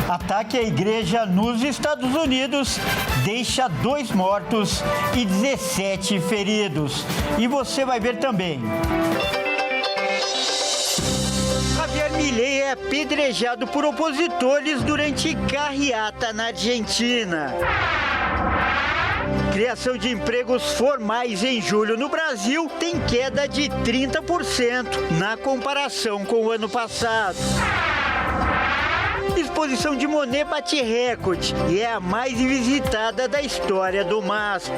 Ataque à igreja nos Estados Unidos deixa 2 mortos e 17 feridos. E você vai ver também. Javier Milei é apedrejado por opositores durante carreata na Argentina. Criação de empregos formais em julho no Brasil tem queda de 30% na comparação com o ano passado. Exposição de Monet bate recorde e é a mais visitada da história do MASP.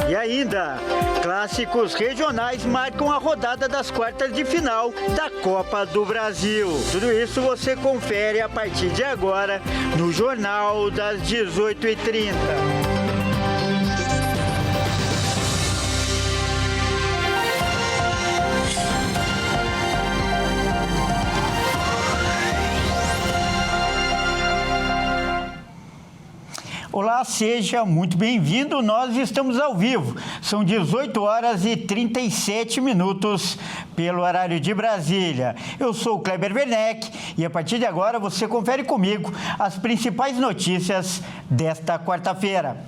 E ainda, clássicos regionais marcam a rodada das quartas de final da Copa do Brasil. Tudo isso você confere a partir de agora no Jornal das 18h30. Olá, seja muito bem-vindo. Nós estamos ao vivo. São 18 horas e 37 minutos pelo horário de Brasília. Eu sou o Kleber Werneck e a partir de agora você confere comigo as principais notícias desta quarta-feira.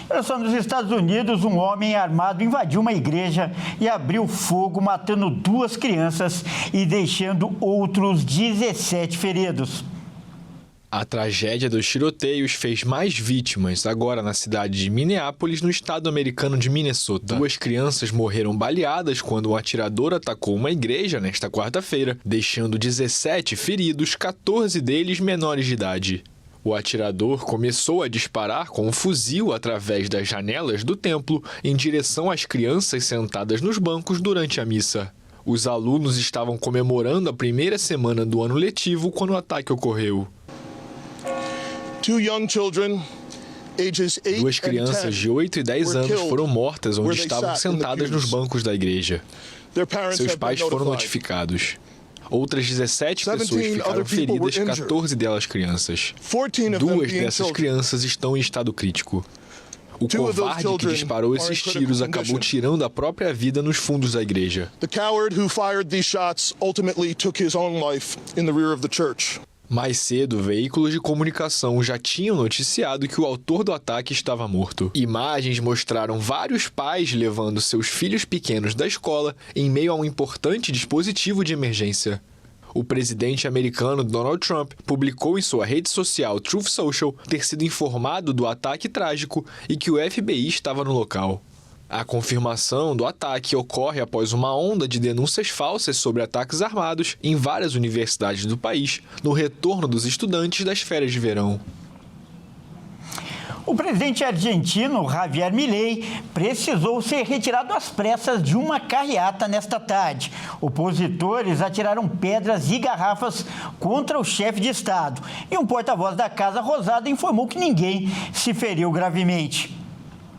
Olha só, nos Estados Unidos, um homem armado invadiu uma igreja e abriu fogo, matando 2 crianças e deixando outros 17 feridos. A tragédia dos tiroteios fez mais vítimas agora na cidade de Minneapolis, no estado americano de Minnesota. 2 crianças morreram baleadas quando um atirador atacou uma igreja nesta quarta-feira, deixando 17 feridos, 14 deles menores de idade. O atirador começou a disparar com um fuzil através das janelas do templo em direção às crianças sentadas nos bancos durante a missa. Os alunos estavam comemorando a primeira semana do ano letivo quando o ataque ocorreu. 2 crianças de 8 e 10 anos foram mortas onde estavam sentadas nos bancos da igreja. Seus pais foram notificados. Outras 17 pessoas ficaram feridas, 14 delas crianças. 2 dessas crianças estão em estado crítico. O covarde que disparou esses tiros acabou tirando a própria vida nos fundos da igreja. Mais cedo, veículos de comunicação já tinham noticiado que o autor do ataque estava morto. Imagens mostraram vários pais levando seus filhos pequenos da escola em meio a um importante dispositivo de emergência. O presidente americano Donald Trump publicou em sua rede social Truth Social ter sido informado do ataque trágico e que o FBI estava no local. A confirmação do ataque ocorre após uma onda de denúncias falsas sobre ataques armados em várias universidades do país, no retorno dos estudantes das férias de verão. O presidente argentino, Javier Milei, precisou ser retirado às pressas de uma carreata nesta tarde. Opositores atiraram pedras e garrafas contra o chefe de Estado. E um porta-voz da Casa Rosada informou que ninguém se feriu gravemente.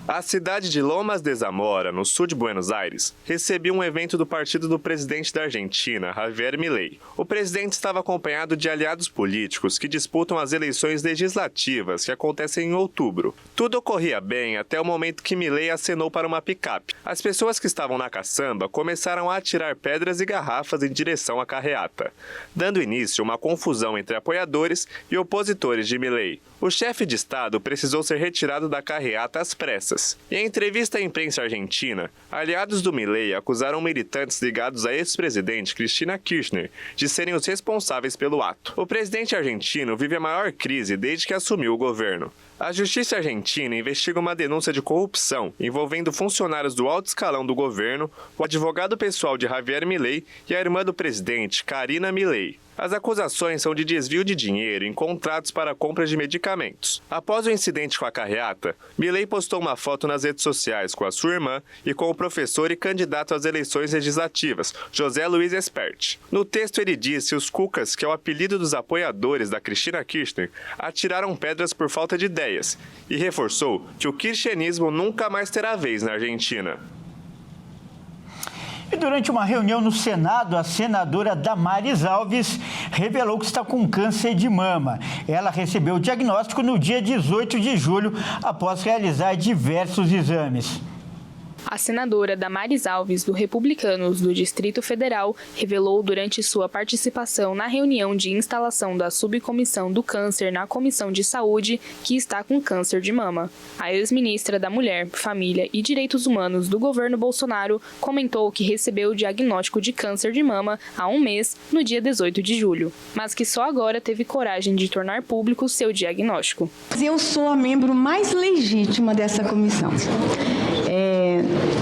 A cidade de Lomas de Zamora, no sul de Buenos Aires, recebeu um evento do partido do presidente da Argentina, Javier Milei. O presidente estava acompanhado de aliados políticos que disputam as eleições legislativas que acontecem em outubro. Tudo ocorria bem até o momento que Milei acenou para uma picape. As pessoas que estavam na caçamba começaram a atirar pedras e garrafas em direção à carreata, dando início a uma confusão entre apoiadores e opositores de Milei. O chefe de Estado precisou ser retirado da carreata às pressas. Em entrevista à imprensa argentina, aliados do Milei acusaram militantes ligados à ex-presidente Cristina Kirchner de serem os responsáveis pelo ato. O presidente argentino vive a maior crise desde que assumiu o governo. A justiça argentina investiga uma denúncia de corrupção envolvendo funcionários do alto escalão do governo, o advogado pessoal de Javier Milei e a irmã do presidente, Karina Milei. As acusações são de desvio de dinheiro em contratos para a compra de medicamentos. Após o incidente com a carreata, Milei postou uma foto nas redes sociais com a sua irmã e com o professor e candidato às eleições legislativas, José Luiz Espert. No texto ele disse que os cucas, que é o apelido dos apoiadores da Cristina Kirchner, atiraram pedras por falta de ideias e reforçou que o kirchnerismo nunca mais terá vez na Argentina. E durante uma reunião no Senado, a senadora Damares Alves revelou que está com câncer de mama. Ela recebeu o diagnóstico no dia 18 de julho, após realizar diversos exames. A senadora Damares Alves, do Republicanos do Distrito Federal, revelou durante sua participação na reunião de instalação da Subcomissão do Câncer na Comissão de Saúde que está com câncer de mama. A ex-ministra da Mulher, Família e Direitos Humanos do governo Bolsonaro comentou que recebeu o diagnóstico de câncer de mama há um mês, no dia 18 de julho, mas que só agora teve coragem de tornar público seu diagnóstico. Eu sou a membro mais legítima dessa comissão.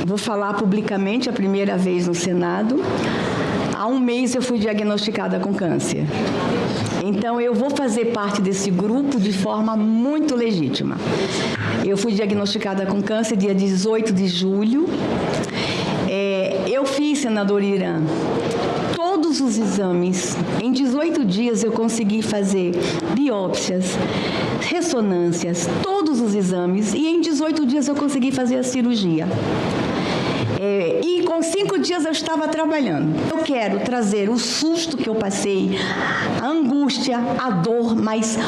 Vou falar publicamente a primeira vez no Senado. Há um mês eu fui diagnosticada com câncer. Então, eu vou fazer parte desse grupo de forma muito legítima. Eu fui diagnosticada com câncer dia 18 de julho. Eu fiz, senador Irã, todos os exames. Em 18 dias eu consegui fazer biópsias, ressonâncias, todos os exames. E em 18 dias eu consegui fazer a cirurgia. E com 5 dias eu estava trabalhando. Eu quero trazer o susto que eu passei, a angústia, a dor, mas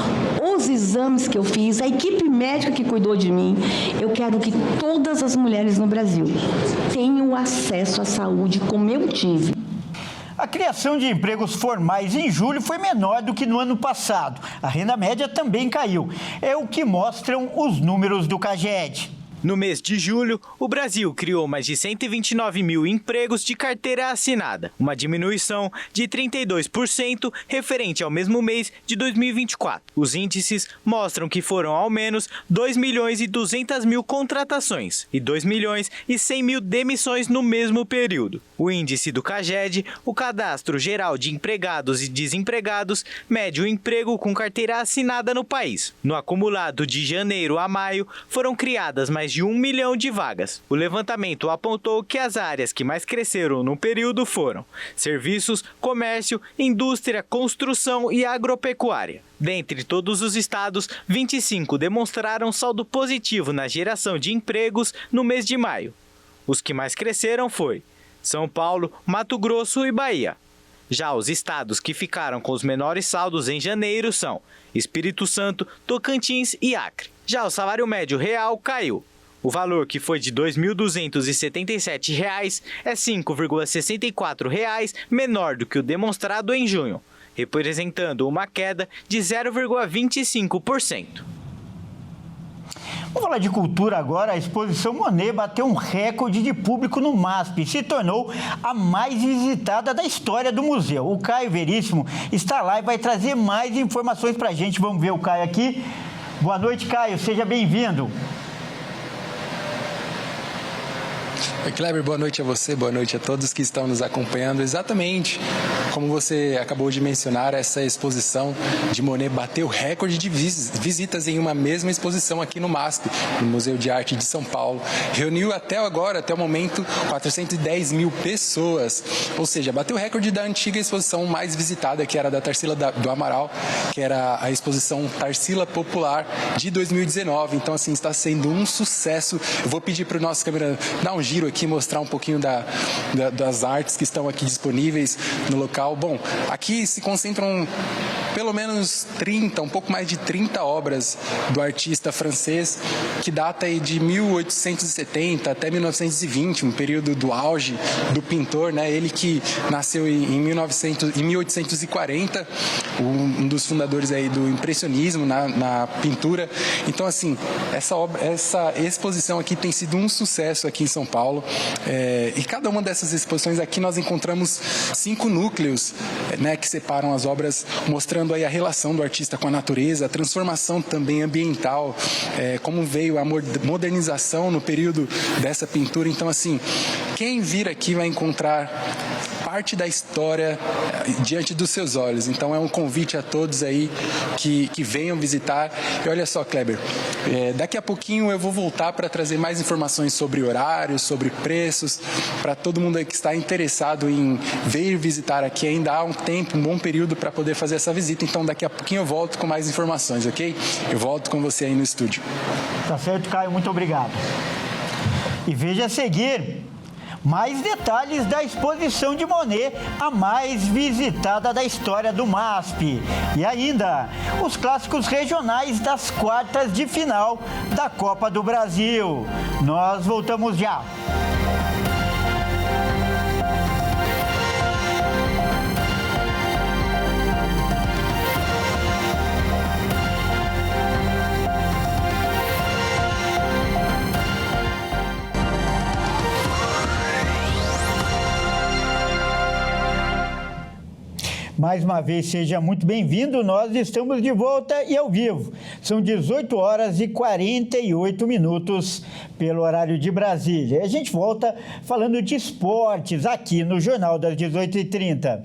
os exames que eu fiz, a equipe médica que cuidou de mim, eu quero que todas as mulheres no Brasil tenham acesso à saúde como eu tive. A criação de empregos formais em julho foi menor do que no ano passado. A renda média também caiu. É o que mostram os números do CAGED. No mês de julho, o Brasil criou mais de 129 mil empregos de carteira assinada, uma diminuição de 32% referente ao mesmo mês de 2024. Os índices mostram que foram ao menos 2 milhões e 200 mil contratações e 2 milhões e 100 mil demissões no mesmo período. O índice do CAGED, o Cadastro Geral de Empregados e Desempregados, mede o emprego com carteira assinada no país. No acumulado de janeiro a maio, foram criadas mais de 1 milhão de vagas. O levantamento apontou que as áreas que mais cresceram no período foram serviços, comércio, indústria, construção e agropecuária. Dentre todos os estados, 25 demonstraram saldo positivo na geração de empregos no mês de maio. Os que mais cresceram foi São Paulo, Mato Grosso e Bahia. Já os estados que ficaram com os menores saldos em janeiro são Espírito Santo, Tocantins e Acre. Já o salário médio real caiu. O valor, que foi de R$ 2.277, é R$ 5,64 menor do que o demonstrado em junho, representando uma queda de 0,25%. Vamos falar de cultura agora. A exposição Monet bateu um recorde de público no MASP e se tornou a mais visitada da história do museu. O Caio Veríssimo está lá e vai trazer mais informações para a gente. Vamos ver o Caio aqui. Boa noite, Caio. Seja bem-vindo. Oi, Kleber, boa noite a você, boa noite a todos que estão nos acompanhando. Exatamente como você acabou de mencionar, essa exposição de Monet bateu recorde de visitas em uma mesma exposição aqui no MASP, no Museu de Arte de São Paulo. Reuniu até agora, até o momento, 410 mil pessoas, ou seja, bateu o recorde da antiga exposição mais visitada, que era da Tarsila do Amaral, que era a exposição Tarsila Popular de 2019. Então, assim, está sendo um sucesso. Eu vou pedir para o nosso câmera dar um giro aqui, mostrar um pouquinho das artes que estão aqui disponíveis no local. Bom, aqui se concentram pelo menos 30, um pouco mais de 30 obras do artista francês, que data aí de 1870 até 1920, um período do auge do pintor, né? Ele que nasceu em 1840, um dos fundadores aí do impressionismo na pintura. Então, assim, essa exposição aqui tem sido um sucesso aqui em São Paulo. E cada uma dessas exposições aqui nós encontramos 5 núcleos, né, que separam as obras, mostrando aí a relação do artista com a natureza, a transformação também ambiental, como veio a modernização no período dessa pintura. Então, assim, quem vir aqui vai encontrar parte da história diante dos seus olhos. Então é um convite a todos aí que venham visitar. E olha só, Kleber, daqui a pouquinho eu vou voltar para trazer mais informações sobre horários, sobre preços, para todo mundo aí que está interessado em vir visitar aqui. Ainda há um tempo, um bom período para poder fazer essa visita. Então daqui a pouquinho eu volto com mais informações, ok? Eu volto com você aí no estúdio. Tá certo, Caio, muito obrigado. E veja a seguir mais detalhes da exposição de Monet, a mais visitada da história do MASP. E ainda, os clássicos regionais das quartas de final da Copa do Brasil. Nós voltamos já. Mais uma vez, seja muito bem-vindo. Nós estamos de volta e ao vivo. São 18 horas e 48 minutos pelo horário de Brasília. A gente volta falando de esportes aqui no Jornal das 18h30.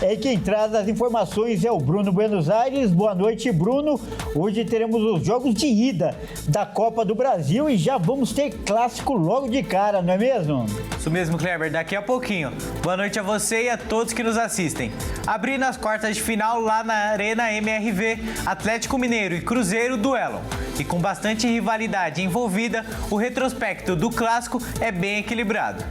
E quem traz as informações é o Bruno Buenos Aires. Boa noite, Bruno. Hoje teremos os jogos de ida da Copa do Brasil e já vamos ter clássico logo de cara, não é mesmo? Isso mesmo, Kleber, daqui a pouquinho. Boa noite a você e a todos que nos assistem. Abrindo as quartas de final lá na Arena MRV, Atlético Mineiro e Cruzeiro duelam. E com bastante rivalidade envolvida, o retrospecto do clássico é bem equilibrado.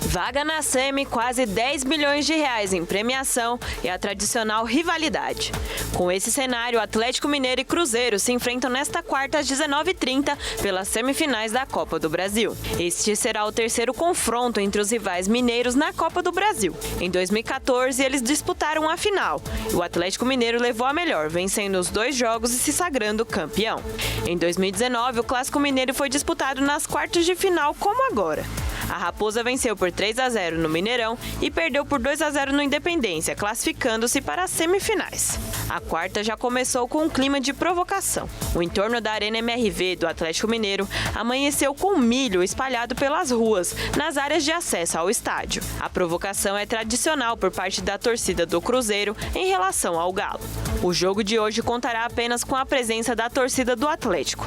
Vaga na semi, quase 10 milhões de reais em premiação e a tradicional rivalidade. Com esse cenário, Atlético Mineiro e Cruzeiro se enfrentam nesta quarta às 19h30 pelas semifinais da Copa do Brasil. Este será o terceiro confronto entre os rivais mineiros na Copa do Brasil. Em 2014, eles disputaram a final. O Atlético Mineiro levou a melhor, vencendo os 2 jogos e se sagrando campeão. Em 2019, o Clássico Mineiro foi disputado nas quartas de final, como agora. A Raposa venceu por 3-0 no Mineirão e perdeu por 2-0 no Independência, classificando-se para as semifinais. A quarta já começou com um clima de provocação. O entorno da Arena MRV do Atlético Mineiro amanheceu com milho espalhado pelas ruas, nas áreas de acesso ao estádio. A provocação é tradicional por parte da torcida do Cruzeiro em relação ao Galo. O jogo de hoje contará apenas com a presença da torcida do Atlético.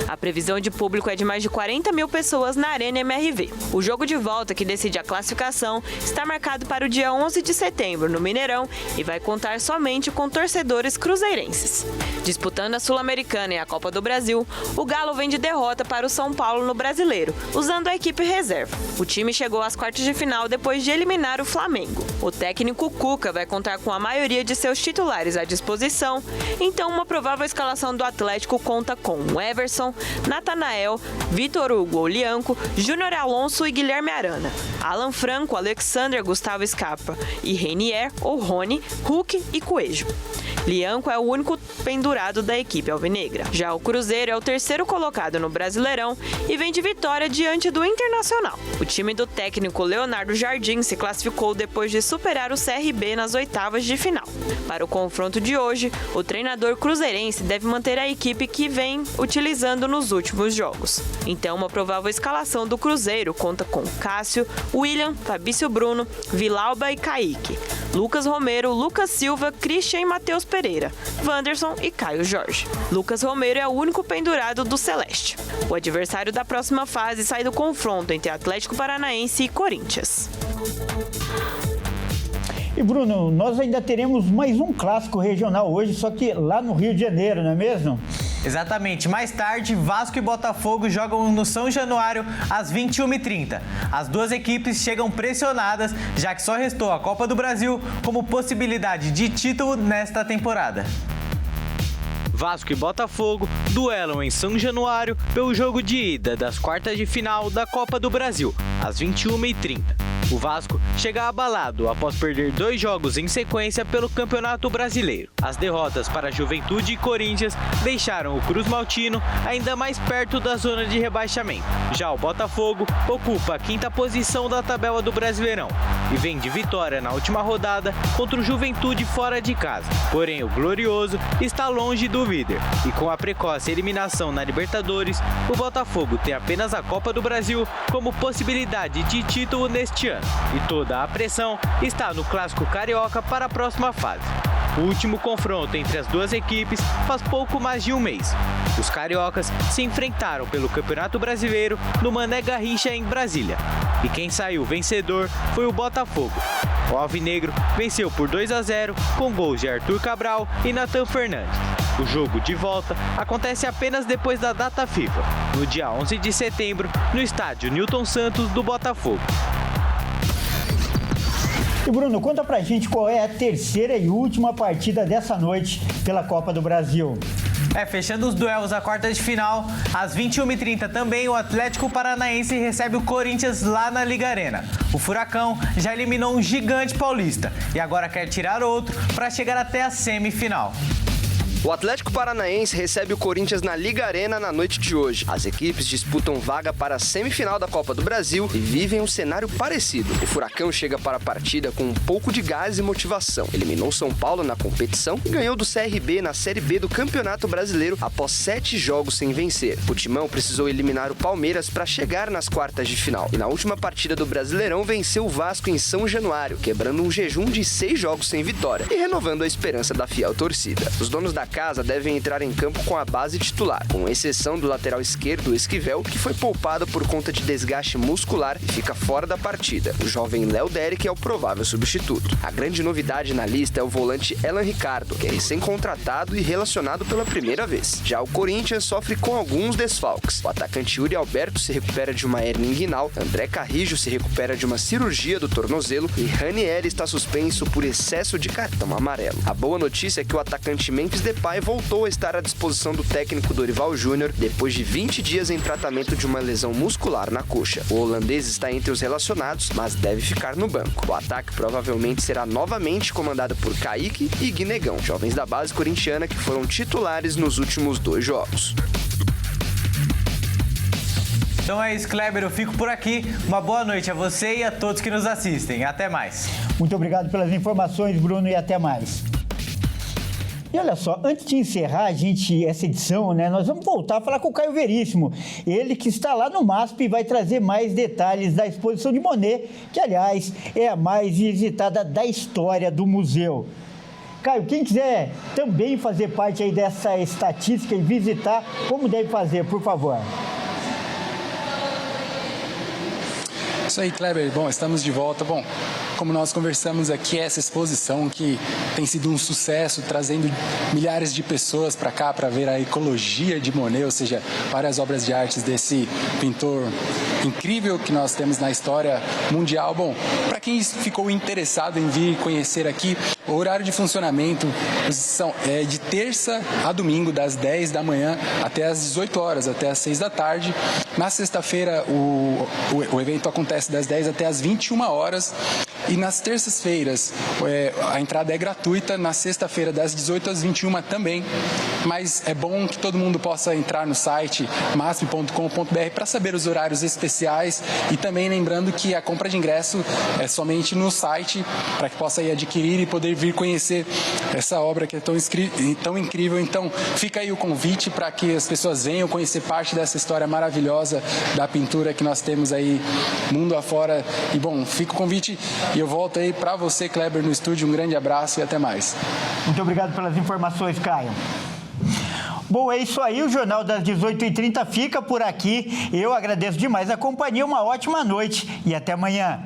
A previsão de público é de mais de 40 mil pessoas na Arena MRV. O jogo de volta, que decide a classificação, está marcado para o dia 11 de setembro, no Mineirão, e vai contar somente com torcedores cruzeirenses. Disputando a Sul-Americana e a Copa do Brasil, o Galo vem de derrota para o São Paulo no Brasileiro, usando a equipe reserva. O time chegou às quartas de final depois de eliminar o Flamengo. O técnico Cuca vai contar com a maioria de seus titulares à disposição, então uma provável escalação do Atlético conta com Everson, Natanael, Vitor Hugo Lianco, Júnior Alonso e Guilherme Arana, Alan Franco, Alexander, Gustavo Scarpa e Renier ou Rony, Hulk e Coelho. Lianco é o único pendurado da equipe alvinegra. Já o Cruzeiro é o terceiro colocado no Brasileirão e vem de vitória diante do Internacional. O time do técnico Leonardo Jardim se classificou depois de superar o CRB nas oitavas de final. Para o confronto de hoje, o treinador cruzeirense deve manter a equipe que vem utilizando nos últimos jogos. Então, uma provável escalação do Cruzeiro conta com Cássio, William, Fabrício Bruno, Vilauba e Kaique, Lucas Romero, Lucas Silva, Christian e Matheus Pereira, Wanderson e Caio Jorge. Lucas Romero é o único pendurado do Celeste. O adversário da próxima fase sai do confronto entre Atlético Paranaense e Corinthians. E Bruno, nós ainda teremos mais um clássico regional hoje, só que lá no Rio de Janeiro, não é mesmo? Exatamente. Mais tarde, Vasco e Botafogo jogam no São Januário às 21h30. As duas equipes chegam pressionadas, já que só restou a Copa do Brasil como possibilidade de título nesta temporada. Vasco e Botafogo duelam em São Januário pelo jogo de ida das quartas de final da Copa do Brasil, às 21h30. O Vasco chega abalado após perder 2 jogos em sequência pelo Campeonato Brasileiro. As derrotas para Juventude e Corinthians deixaram o Cruz Maltino ainda mais perto da zona de rebaixamento. Já o Botafogo ocupa a 5ª posição da tabela do Brasileirão e vem de vitória na última rodada contra o Juventude fora de casa. Porém, o Glorioso está longe do líder e com a precoce eliminação na Libertadores, o Botafogo tem apenas a Copa do Brasil como possibilidade de título neste ano. E toda a pressão está no Clássico Carioca para a próxima fase. O último confronto entre as duas equipes faz pouco mais de um mês. Os cariocas se enfrentaram pelo Campeonato Brasileiro no Mané Garrincha em Brasília. E quem saiu vencedor foi o Botafogo. O alvinegro venceu por 2-0 com gols de Arthur Cabral e Nathan Fernandes. O jogo de volta acontece apenas depois da data FIFA, no dia 11 de setembro, no estádio Newton Santos do Botafogo. E Bruno, conta pra gente qual é a terceira e última partida dessa noite pela Copa do Brasil. Fechando os duelos da quarta de final, às 21h30 também o Atlético Paranaense recebe o Corinthians lá na Liga Arena. O Furacão já eliminou um gigante paulista e agora quer tirar outro para chegar até a semifinal. O Atlético Paranaense recebe o Corinthians na Liga Arena na noite de hoje. As equipes disputam vaga para a semifinal da Copa do Brasil e vivem um cenário parecido. O Furacão chega para a partida com um pouco de gás e motivação. Eliminou São Paulo na competição e ganhou do CRB na Série B do Campeonato Brasileiro após 7 jogos sem vencer. O Timão precisou eliminar o Palmeiras para chegar nas quartas de final. E na última partida do Brasileirão venceu o Vasco em São Januário, quebrando um jejum de 6 jogos sem vitória e renovando a esperança da fiel torcida. Os donos da casa devem entrar em campo com a base titular, com exceção do lateral esquerdo Esquivel, que foi poupado por conta de desgaste muscular e fica fora da partida. O jovem Léo Derek é o provável substituto. A grande novidade na lista é o volante Elan Ricardo, que é recém-contratado e relacionado pela primeira vez. Já o Corinthians sofre com alguns desfalques. O atacante Yuri Alberto se recupera de uma hernia inguinal, André Carrijo se recupera de uma cirurgia do tornozelo e Ranieri está suspenso por excesso de cartão amarelo. A boa notícia é que o atacante Memphis Depay voltou a estar à disposição do técnico Dorival Júnior depois de 20 dias em tratamento de uma lesão muscular na coxa. O holandês está entre os relacionados, mas deve ficar no banco. O ataque provavelmente será novamente comandado por Kaique e Guinegão, jovens da base corintiana que foram titulares nos últimos 2 jogos. Então é isso, Kleber, eu fico por aqui. Uma boa noite a você e a todos que nos assistem. Até mais. Muito obrigado pelas informações, Bruno, e até mais. E olha só, antes de encerrar, essa edição, nós vamos voltar a falar com o Caio Veríssimo. Ele que está lá no MASP e vai trazer mais detalhes da exposição de Monet, que, aliás, é a mais visitada da história do museu. Caio, quem quiser também fazer parte aí dessa estatística e visitar, como deve fazer, por favor? Isso aí, Kleber. Bom, estamos de volta. Bom, como nós conversamos aqui, essa exposição que tem sido um sucesso, trazendo milhares de pessoas para cá para ver a ecologia de Monet, ou seja, várias obras de artes desse pintor incrível que nós temos na história mundial. Bom, para quem ficou interessado em vir conhecer aqui, o horário de funcionamento é de terça a domingo, das 10 da manhã até as 18 horas, até as 6 da tarde. Na sexta-feira, o evento acontece das 10 até as 21 horas. E nas terças-feiras, a entrada é gratuita, na sexta-feira das 18 às 21 também, mas é bom que todo mundo possa entrar no site masp.com.br para saber os horários especiais e também lembrando que a compra de ingresso é somente no site para que possa ir adquirir e poder vir conhecer essa obra que é tão incrível. Então fica aí o convite para que as pessoas venham conhecer parte dessa história maravilhosa da pintura que nós temos aí mundo afora. E bom, fica o convite. E eu volto aí para você, Kleber, no estúdio. Um grande abraço e até mais. Muito obrigado pelas informações, Caio. Bom, é isso aí. O Jornal das 18h30 fica por aqui. Eu agradeço demais a companhia. Uma ótima noite e até amanhã.